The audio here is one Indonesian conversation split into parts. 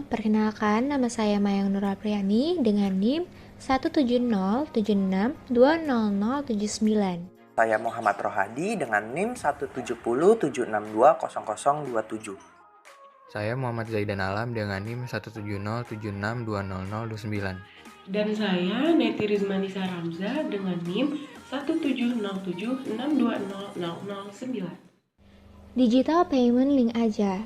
Perkenalkan, nama saya Mayang Nur Apriani dengan NIM 17076200079. Saya Muhammad Rohadi dengan NIM 17076620027. Saya Muhammad Zaidan Alam dengan NIM 17076262029. Dan saya Neti Rizmanisa Ramza dengan NIM 17076620009. Digital Payment Link Aja.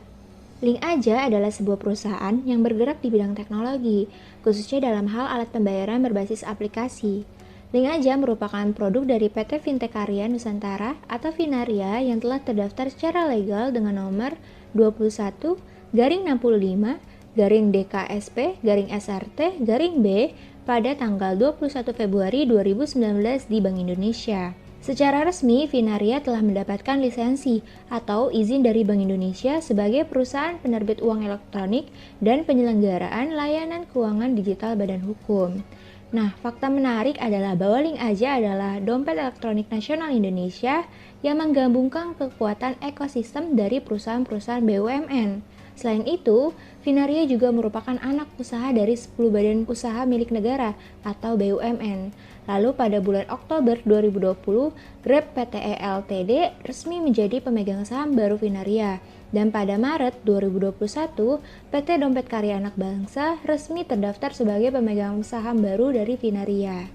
Link Aja adalah sebuah perusahaan yang bergerak di bidang teknologi, khususnya dalam hal alat pembayaran berbasis aplikasi. Link Aja merupakan produk dari PT Fintech Karya Nusantara atau Finaria yang telah terdaftar secara legal dengan nomor 21-60-DKSP-SRT-B pada tanggal 21 Februari 2019 di Bank Indonesia. Secara resmi, Finaria telah mendapatkan lisensi atau izin dari Bank Indonesia sebagai perusahaan penerbit uang elektronik dan penyelenggaraan layanan keuangan digital badan hukum. Nah, fakta menarik adalah bahwa Link Aja adalah dompet elektronik nasional Indonesia yang menggabungkan kekuatan ekosistem dari perusahaan-perusahaan BUMN. Selain itu, Finaria juga merupakan anak usaha dari 10 badan usaha milik negara atau BUMN. Lalu pada bulan Oktober 2020, Grab Pte Ltd resmi menjadi pemegang saham baru Finaria. Dan pada Maret 2021, PT Dompet Karya Anak Bangsa resmi terdaftar sebagai pemegang saham baru dari Finaria.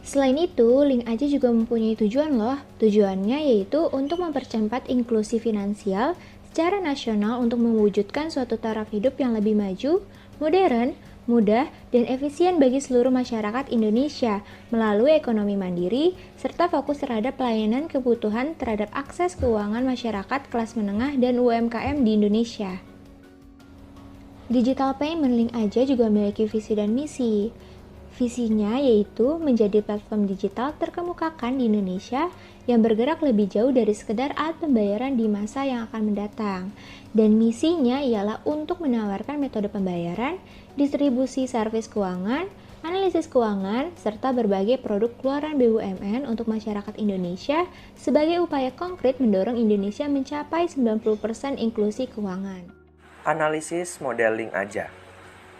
Selain itu, Link Aja juga mempunyai tujuan loh. Tujuannya yaitu untuk mempercepat inklusi finansial secara nasional untuk mewujudkan suatu taraf hidup yang lebih maju, modern, mudah, dan efisien bagi seluruh masyarakat Indonesia melalui ekonomi mandiri, serta fokus terhadap pelayanan kebutuhan terhadap akses keuangan masyarakat kelas menengah dan UMKM di Indonesia. Digital Payment Link Aja juga memiliki visi dan misi. Visinya yaitu menjadi platform digital terkemukakan di Indonesia yang bergerak lebih jauh dari sekedar alat pembayaran di masa yang akan mendatang. Dan misinya ialah untuk menawarkan metode pembayaran, distribusi servis keuangan, analisis keuangan, serta berbagai produk keluaran BUMN untuk masyarakat Indonesia sebagai upaya konkret mendorong Indonesia mencapai 90% inklusi keuangan. Analisis model Link Aja.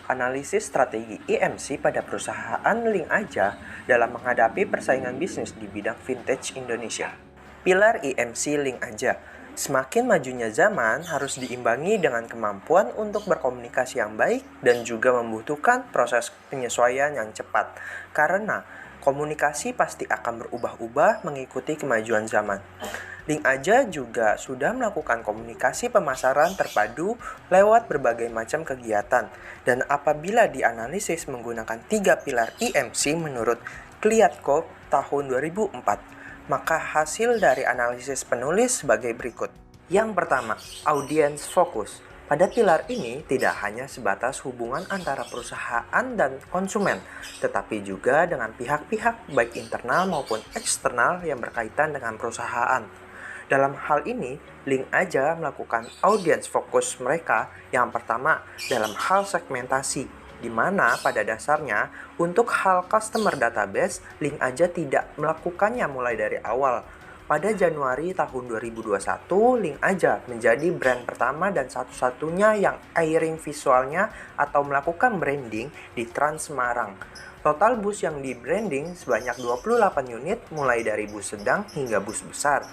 Analisis strategi IMC pada perusahaan Link Aja dalam menghadapi persaingan bisnis di bidang vintage Indonesia. Pilar IMC Link Aja. Semakin majunya zaman harus diimbangi dengan kemampuan untuk berkomunikasi yang baik dan juga membutuhkan proses penyesuaian yang cepat. Karena komunikasi pasti akan berubah-ubah mengikuti kemajuan zaman. Link Aja juga sudah melakukan komunikasi pemasaran terpadu lewat berbagai macam kegiatan. Dan apabila dianalisis menggunakan 3 pilar IMC menurut Kliatko tahun 2004, maka hasil dari analisis penulis sebagai berikut. Yang pertama, audience focus. Pada pilar ini tidak hanya sebatas hubungan antara perusahaan dan konsumen, tetapi juga dengan pihak-pihak baik internal maupun eksternal yang berkaitan dengan perusahaan. Dalam hal ini, Link Aja melakukan audience focus mereka yang pertama dalam hal segmentasi, di mana pada dasarnya untuk hal customer database, Link Aja tidak melakukannya mulai dari awal. Pada Januari tahun 2021, Link Aja menjadi brand pertama dan satu-satunya yang airing visualnya atau melakukan branding di Trans Semarang. Total bus yang di branding sebanyak 28 unit mulai dari bus sedang hingga bus besar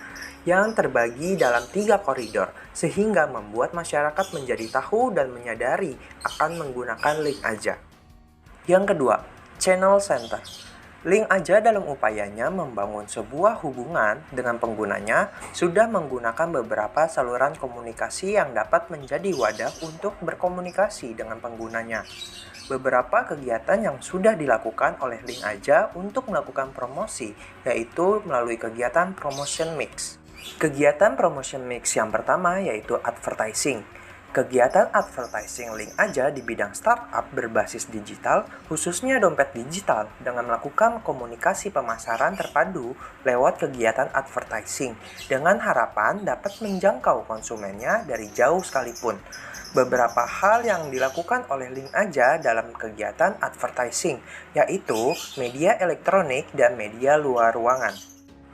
yang terbagi dalam 3 koridor sehingga membuat masyarakat menjadi tahu dan menyadari akan menggunakan Link Aja. Yang kedua, channel center. Link Aja dalam upayanya membangun sebuah hubungan dengan penggunanya sudah menggunakan beberapa saluran komunikasi yang dapat menjadi wadah untuk berkomunikasi dengan penggunanya. Beberapa kegiatan yang sudah dilakukan oleh Link Aja untuk melakukan promosi yaitu melalui kegiatan promotion mix. Kegiatan promotion mix yang pertama yaitu advertising. Kegiatan advertising Link Aja di bidang startup berbasis digital, khususnya dompet digital, dengan melakukan komunikasi pemasaran terpadu lewat kegiatan advertising, dengan harapan dapat menjangkau konsumennya dari jauh sekalipun. Beberapa hal yang dilakukan oleh Link Aja dalam kegiatan advertising, yaitu media elektronik dan media luar ruangan.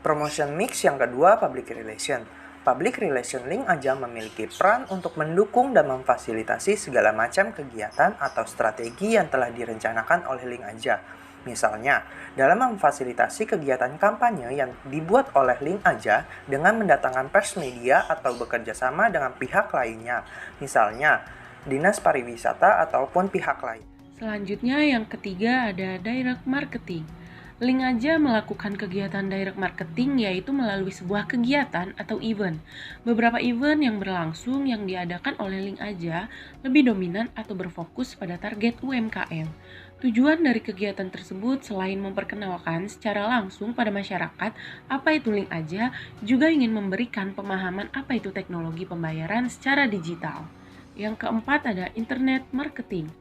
Promotion mix yang kedua, public relation. Public Relation Link Aja memiliki peran untuk mendukung dan memfasilitasi segala macam kegiatan atau strategi yang telah direncanakan oleh Link Aja. Misalnya, dalam memfasilitasi kegiatan kampanye yang dibuat oleh Link Aja dengan mendatangkan pers media atau bekerja sama dengan pihak lainnya, misalnya Dinas Pariwisata ataupun pihak lain. Selanjutnya yang ketiga ada direct marketing. Link Aja melakukan kegiatan direct marketing yaitu melalui sebuah kegiatan atau event. Beberapa event yang berlangsung yang diadakan oleh Link Aja lebih dominan atau berfokus pada target UMKM. Tujuan dari kegiatan tersebut selain memperkenalkan secara langsung pada masyarakat apa itu Link Aja, juga ingin memberikan pemahaman apa itu teknologi pembayaran secara digital. Yang keempat ada internet marketing.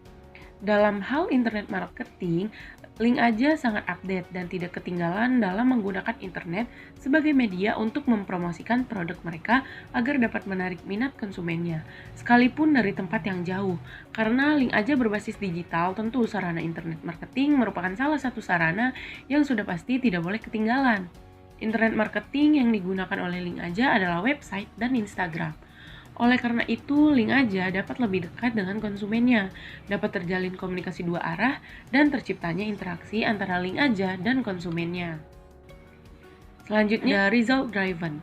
Dalam hal internet marketing, Link Aja sangat update dan tidak ketinggalan dalam menggunakan internet sebagai media untuk mempromosikan produk mereka agar dapat menarik minat konsumennya, sekalipun dari tempat yang jauh. Karena Link Aja berbasis digital, tentu sarana internet marketing merupakan salah satu sarana yang sudah pasti tidak boleh ketinggalan. Internet marketing yang digunakan oleh Link Aja adalah website dan Instagram. Oleh karena itu, Link Aja dapat lebih dekat dengan konsumennya, dapat terjalin komunikasi dua arah, dan terciptanya interaksi antara Link Aja dan konsumennya. Selanjutnya, result driven.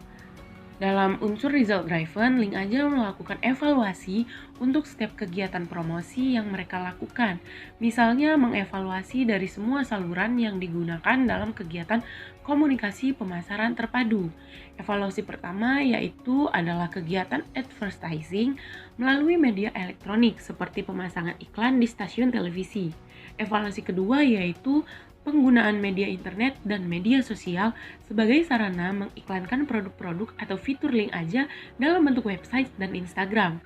Dalam unsur result driven, Link Aja melakukan evaluasi untuk setiap kegiatan promosi yang mereka lakukan. Misalnya mengevaluasi dari semua saluran yang digunakan dalam kegiatan komunikasi pemasaran terpadu. Evaluasi pertama yaitu adalah kegiatan advertising melalui media elektronik seperti pemasangan iklan di stasiun televisi. Evaluasi kedua yaitu penggunaan media internet dan media sosial sebagai sarana mengiklankan produk-produk atau fitur Link Aja dalam bentuk website dan Instagram.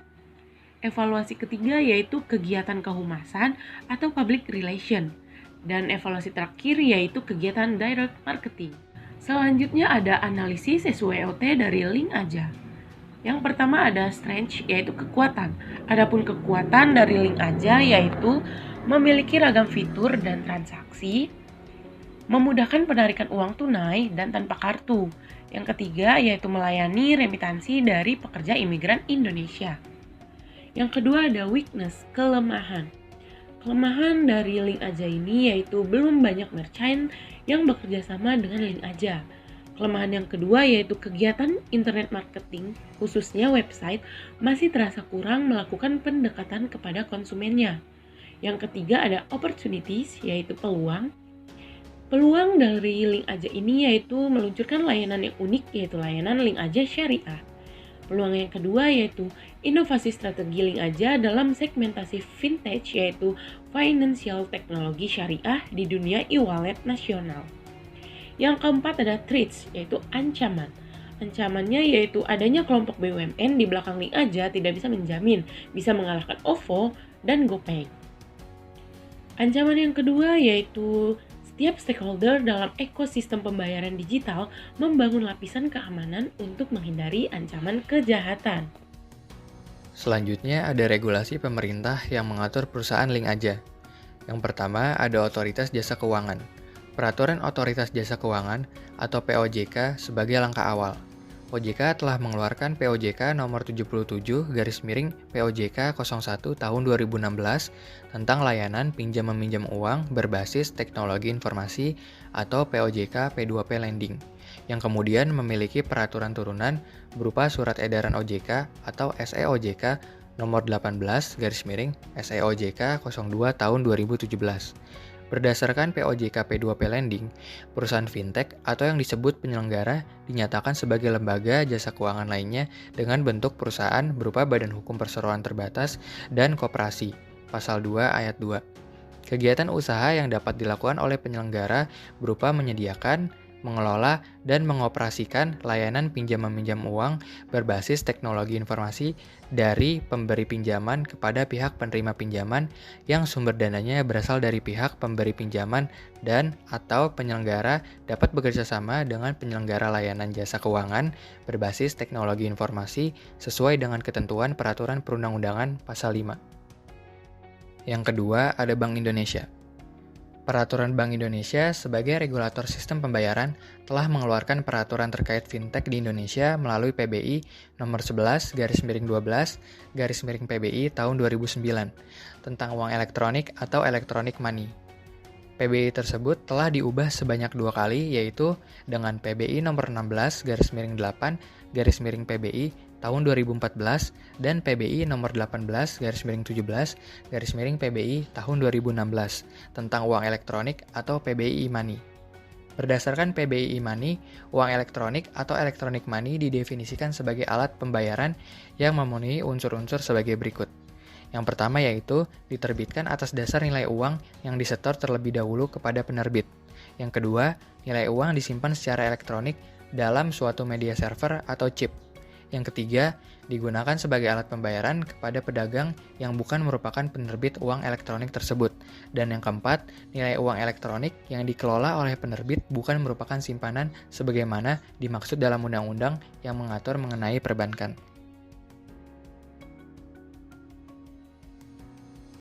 Evaluasi ketiga yaitu kegiatan kehumasan atau public relation. Dan evaluasi terakhir yaitu kegiatan direct marketing. Selanjutnya ada analisis SWOT dari Link Aja. Yang pertama ada strength yaitu kekuatan. Adapun kekuatan dari Link Aja yaitu memiliki ragam fitur dan transaksi, memudahkan penarikan uang tunai dan tanpa kartu. Yang ketiga yaitu melayani remitansi dari pekerja imigran Indonesia. Yang kedua ada weakness, kelemahan. Kelemahan dari Link Aja ini yaitu belum banyak merchant yang bekerja sama dengan Link Aja. Kelemahan yang kedua yaitu kegiatan internet marketing, khususnya website, masih terasa kurang melakukan pendekatan kepada konsumennya. Yang ketiga ada opportunities, yaitu peluang. Peluang dari Link Aja ini yaitu meluncurkan layanan yang unik, yaitu layanan Link Aja Syariah. Peluang yang kedua yaitu inovasi strategi Link Aja dalam segmentasi vintage, yaitu financial teknologi syariah di dunia e-wallet nasional. Yang keempat ada threats, yaitu ancaman. Ancamannya yaitu adanya kelompok BUMN di belakang Link Aja tidak bisa menjamin bisa mengalahkan OVO dan GoPay. Ancaman yang kedua yaitu setiap stakeholder dalam ekosistem pembayaran digital membangun lapisan keamanan untuk menghindari ancaman kejahatan. Selanjutnya ada regulasi pemerintah yang mengatur perusahaan Link Aja. Yang pertama ada Otoritas Jasa Keuangan. Peraturan Otoritas Jasa Keuangan atau POJK sebagai langkah awal. OJK telah mengeluarkan POJK nomor 77/POJK 01 tahun 2016 tentang layanan pinjam-meminjam uang berbasis teknologi informasi atau POJK P2P Lending, yang kemudian memiliki peraturan turunan berupa Surat Edaran OJK atau SEOJK nomor 18/SEOJK 02 tahun 2017. Berdasarkan POJK P2P Lending, perusahaan fintech atau yang disebut penyelenggara dinyatakan sebagai lembaga jasa keuangan lainnya dengan bentuk perusahaan berupa badan hukum perseroan terbatas dan koperasi, pasal 2 ayat 2. Kegiatan usaha yang dapat dilakukan oleh penyelenggara berupa menyediakan, mengelola, dan mengoperasikan layanan pinjam-meminjam uang berbasis teknologi informasi dari pemberi pinjaman kepada pihak penerima pinjaman yang sumber dananya berasal dari pihak pemberi pinjaman dan atau penyelenggara dapat bekerja sama dengan penyelenggara layanan jasa keuangan berbasis teknologi informasi sesuai dengan ketentuan peraturan perundang-undangan pasal 5. Yang kedua ada Bank Indonesia. Peraturan Bank Indonesia sebagai regulator sistem pembayaran telah mengeluarkan peraturan terkait fintech di Indonesia melalui PBI nomor 11/12/PBI tahun 2009 tentang uang elektronik atau electronic money. PBI tersebut telah diubah sebanyak 2 kali, yaitu dengan PBI nomor 16/8/PBI tahun 2014 dan PBI nomor 18/17/PBI tahun 2016 tentang uang elektronik atau PBI e-money. Berdasarkan PBI e-money, uang elektronik atau electronic money didefinisikan sebagai alat pembayaran yang memenuhi unsur-unsur sebagai berikut. Yang pertama yaitu diterbitkan atas dasar nilai uang yang disetor terlebih dahulu kepada penerbit. Yang kedua, nilai uang disimpan secara elektronik dalam suatu media server atau chip. Yang ketiga, digunakan sebagai alat pembayaran kepada pedagang yang bukan merupakan penerbit uang elektronik tersebut. Dan yang keempat, nilai uang elektronik yang dikelola oleh penerbit bukan merupakan simpanan sebagaimana dimaksud dalam undang-undang yang mengatur mengenai perbankan.